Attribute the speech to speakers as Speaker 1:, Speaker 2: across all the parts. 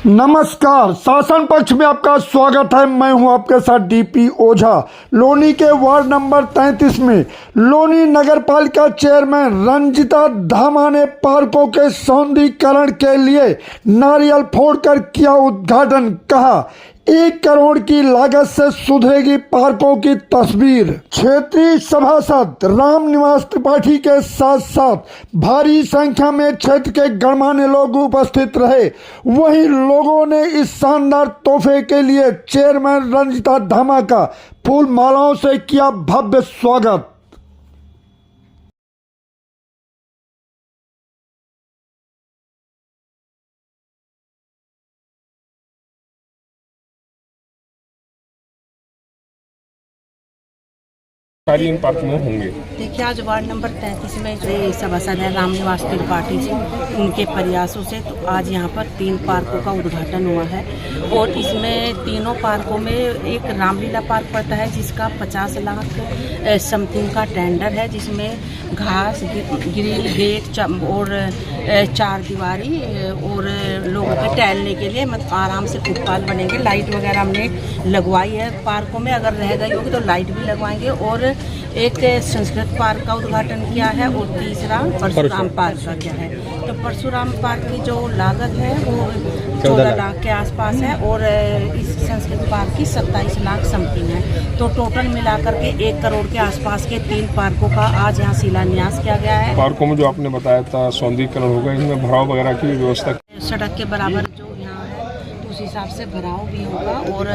Speaker 1: नमस्कार, शासन पक्ष में आपका स्वागत है। मैं हूं आपके साथ डीपी ओझा। लोनी के वार्ड नंबर 33 में लोनी नगर पालिका चेयरमैन रंजिता धामा ने पार्कों के सौंदर्यीकरण के लिए नारियल फोड़कर किया उद्घाटन। कहा 1 करोड़ की लागत से सुधरेगी पार्कों की तस्वीर। क्षेत्रीय सभासद रामनिवास त्रिपाठी के साथ साथ भारी संख्या में क्षेत्र के गणमान्य लोग उपस्थित रहे। वहीं लोगों ने इस शानदार तोहफे के लिए चेयरमैन रंजिता धामा का फूल मालाओं से किया भव्य स्वागत।
Speaker 2: इन पार्क में होंगे।
Speaker 3: देखिए, आज वार्ड नंबर 33 में जो सभासद है रामनिवास त्रिपाठी जी, उनके प्रयासों से तो आज यहाँ पर 3 पार्कों का उद्घाटन हुआ है। और इसमें तीनों पार्कों में एक रामलीला पार्क पड़ता है जिसका 50 लाख समथिंग का टेंडर है, जिसमें घास, ग्रिल, गेट और 4 दीवारी और लोगों के टहलने के लिए आराम से फुटपाथ बनेंगे। लाइट वगैरह हमने लगवाई है पार्कों में, अगर रह गई होगी तो लाइट भी लगवाएंगे। और एक संस्कृत पार्क का उद्घाटन किया है और तीसरा परशुराम पार्क का किया है। तो परशुराम पार्क की जो लागत है वो 14 लाख के आसपास है और इस संस्कृत पार्क की 27 लाख समथिंग है। तो टोटल मिलाकर के 1 करोड़ के आसपास के 3 पार्कों का आज यहाँ शिलान्यास किया गया है।
Speaker 2: पार्कों में जो आपने बताया था सौंदर्यीकरण होगा, इसमें भराव वगैरह की व्यवस्था,
Speaker 3: सड़क के बराबर जो यहाँ है उस हिसाब से भराव भी होगा और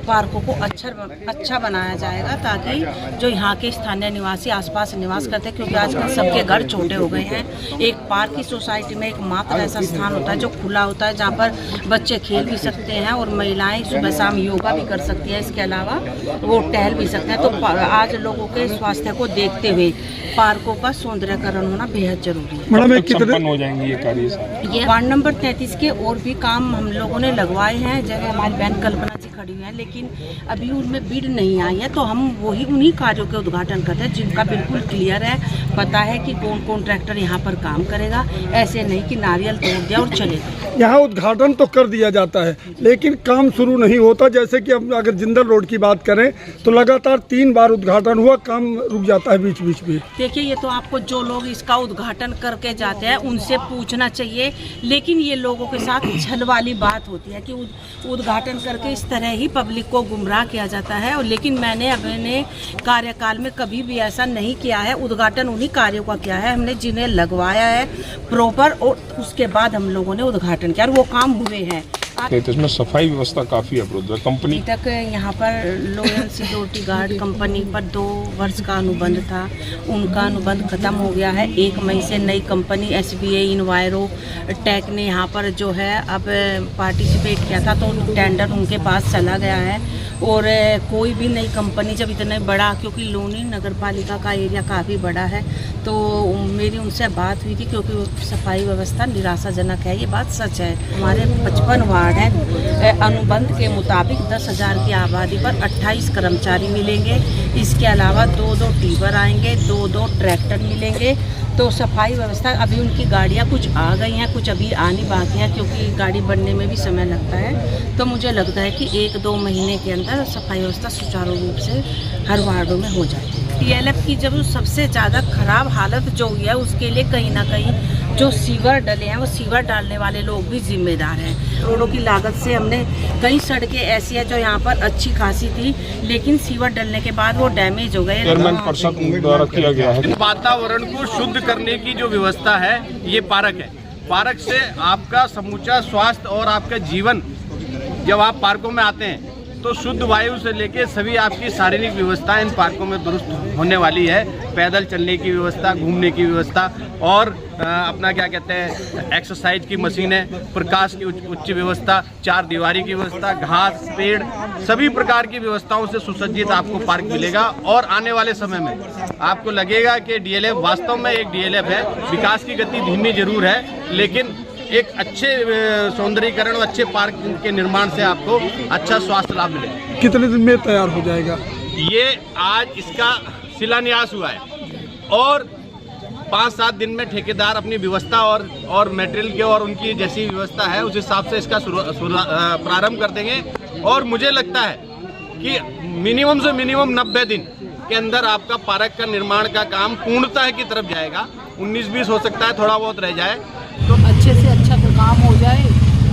Speaker 3: पार्कों को अच्छा बनाया जाएगा, ताकि जो यहाँ के स्थानीय निवासी आसपास निवास करते हैं, क्योंकि आजकल सबके घर छोटे हो गए हैं। एक पार्क की सोसाइटी में एक मात्र ऐसा स्थान होता है जो खुला होता है, जहाँ पर बच्चे खेल भी सकते हैं और महिलाएं सुबह शाम योगा भी कर सकती हैं। इसके अलावा वो टहल भी सकते हैं। तो आज लोगों के स्वास्थ्य को देखते हुए पार्कों का सौंदर्यीकरण होना बेहद जरूरी है।
Speaker 2: मैडम कितने हो जाएंगे ये कार्य?
Speaker 3: ये वार्ड नंबर 33 के और भी काम हम लोगों ने लगवाए हैं। जगह हमारी बहन कल्पना जी खड़ी हुई है, लेकिन अभी उनमें बिड नहीं आई है, तो हम उन्हीं कार्यों के उद्घाटन करते हैं जिनका बिल्कुल क्लियर है, पता है कि कौन कॉन्ट्रैक्टर यहाँ पर काम करेगा। ऐसे नहीं कि नारियल तोड़ दिया और चले गए।
Speaker 1: यहाँ उद्घाटन तो कर दिया जाता है लेकिन काम शुरू नहीं होता। जैसे कि अब अगर जिंदल रोड की बात करें तो लगातार 3 बार उद्घाटन हुआ, काम रुक जाता है बीच बीच में।
Speaker 3: देखिए, ये तो आपको जो लोग इसका उद्घाटन करके जाते हैं उनसे पूछना चाहिए, लेकिन ये लोगों के साथ छल वाली बात होती है कि उद्घाटन करके इस तरह ही पब्लिक को गुमराह किया जाता है। और लेकिन मैंने अपने कार्यकाल में कभी भी ऐसा नहीं किया है। उद्घाटन उन्हीं कार्यों का किया है हमने जिन्हें लगवाया है प्रॉपर, और उसके बाद हम लोगों ने उद्घाटन किया और वो काम हुए हैं।
Speaker 2: तो इसमें सफाई व्यवस्था काफी अवरुद्ध है। कंपनी
Speaker 3: तक यहाँ पर लॉयल सिक्योरिटी गार्ड कंपनी पर 2 वर्ष का अनुबंध था, उनका अनुबंध खत्म हो गया है। 1 मई से नई कंपनी SBA इन्वायरो टेक ने यहाँ पर जो है अब पार्टिसिपेट किया था, तो टेंडर उनके पास चला गया है। और कोई भी नई कंपनी जब इतने बड़ा, क्योंकि लोनी नगर पालिका का एरिया काफ़ी बड़ा है, तो मेरी उनसे बात हुई थी, क्योंकि सफाई व्यवस्था निराशाजनक है। ये बात सच है। हमारे 55 वार्ड हैं। अनुबंध के मुताबिक 10,000 की आबादी पर 28 कर्मचारी मिलेंगे। इसके अलावा 2-2 टीबर आएंगे, 2-2 ट्रैक्टर मिलेंगे। तो सफाई व्यवस्था, अभी उनकी गाड़ियाँ कुछ आ गई हैं, कुछ अभी आनी बाकी है, क्योंकि गाड़ी बनने में भी समय लगता है। तो मुझे लगता है कि 1-2 महीने के अंदर सफाई व्यवस्था सुचारू रूप से हर वार्डों में हो जाएगी। DLF की जब सबसे ज़्यादा खराब हालत जो हुई है, उसके लिए कहीं ना कहीं जो सीवर डले हैं, वो सीवर डालने वाले लोग भी जिम्मेदार हैं। करोड़ों की लागत से हमने कई सड़कें ऐसी है जो यहाँ पर अच्छी खासी थी, लेकिन सीवर डलने के बाद वो डैमेज हो गए।
Speaker 2: चेयरमैन परिषद द्वारा किया गया है।
Speaker 4: वातावरण को शुद्ध करने की जो व्यवस्था है, ये पार्क है। पार्क से आपका समूचा स्वास्थ्य और आपका जीवन, जब आप पार्कों में आते हैं तो शुद्ध वायु से लेके सभी आपकी शारीरिक व्यवस्था इन पार्कों में दुरुस्त होने वाली है। पैदल चलने की व्यवस्था, घूमने की व्यवस्था और अपना क्या कहते हैं एक्सरसाइज की मशीनें, प्रकाश की उच्च व्यवस्था, 4 दीवारी की व्यवस्था, घास, पेड़, सभी प्रकार की व्यवस्थाओं से सुसज्जित आपको पार्क मिलेगा। और आने वाले समय में आपको लगेगा कि DLF वास्तव में एक DLF है। विकास की गति धीमी जरूर है, लेकिन एक अच्छे सौंदर्यीकरण और अच्छे पार्क के निर्माण से आपको अच्छा स्वास्थ्य लाभ मिलेगा।
Speaker 1: कितने दिन में तैयार हो जाएगा?
Speaker 4: ये आज इसका शिलान्यास हुआ है और 5-7 दिन में ठेकेदार अपनी व्यवस्था और मटेरियल की और उनकी जैसी व्यवस्था है उस हिसाब से इसका प्रारंभ कर देंगे। और मुझे लगता है कि मिनिमम से मिनिमम 90 दिन के अंदर आपका पार्क का निर्माण का काम पूर्णता की तरफ जाएगा। 19-20 हो सकता है, थोड़ा बहुत रह जाए
Speaker 5: तो अच्छे से अच्छा काम हो जाए,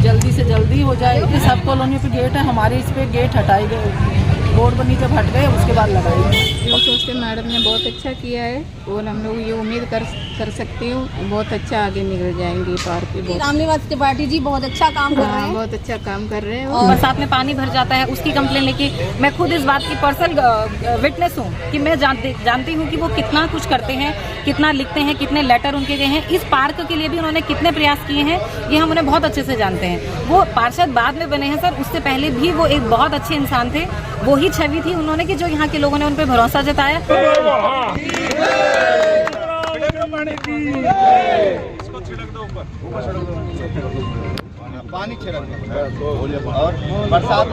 Speaker 5: जल्दी से जल्दी हो जाए। क्योंकि सब कॉलोनी पे गेट है, हमारे इस पे गेट हटाए गए, रोड बनी जब हट गए उसके बाद लगाए।
Speaker 6: जो सोचते मैडम ने बहुत अच्छा किया है और हम लोग ये उम्मीद कर सकते हो बहुत अच्छा आगे निकल जाएंगे पार्क के।
Speaker 7: रामनिवास त्रिपाठी जी बहुत अच्छा काम कर रहे हैं,
Speaker 6: बहुत अच्छा काम कर रहे हैं।
Speaker 8: और बरसात में पानी भर जाता है उसकी कंप्लेन लेके मैं खुद इस बात की पर्सनल विटनेस हूँ कि मैं जानती हूँ कि वो कितना कुछ करते हैं, कितना लिखते हैं, कितने लेटर उनके गए हैं। इस पार्क के लिए भी उन्होंने कितने प्रयास किए हैं ये हम उन्हें बहुत अच्छे से जानते हैं। वो पार्षद बाद में बने हैं सर, उससे पहले भी वो एक बहुत अच्छे इंसान थे। वही छवि थी उन्होंने कि जो यहाँ के लोगों ने उन पर भरोसा जताया।
Speaker 4: पानी छिड़क और बरसात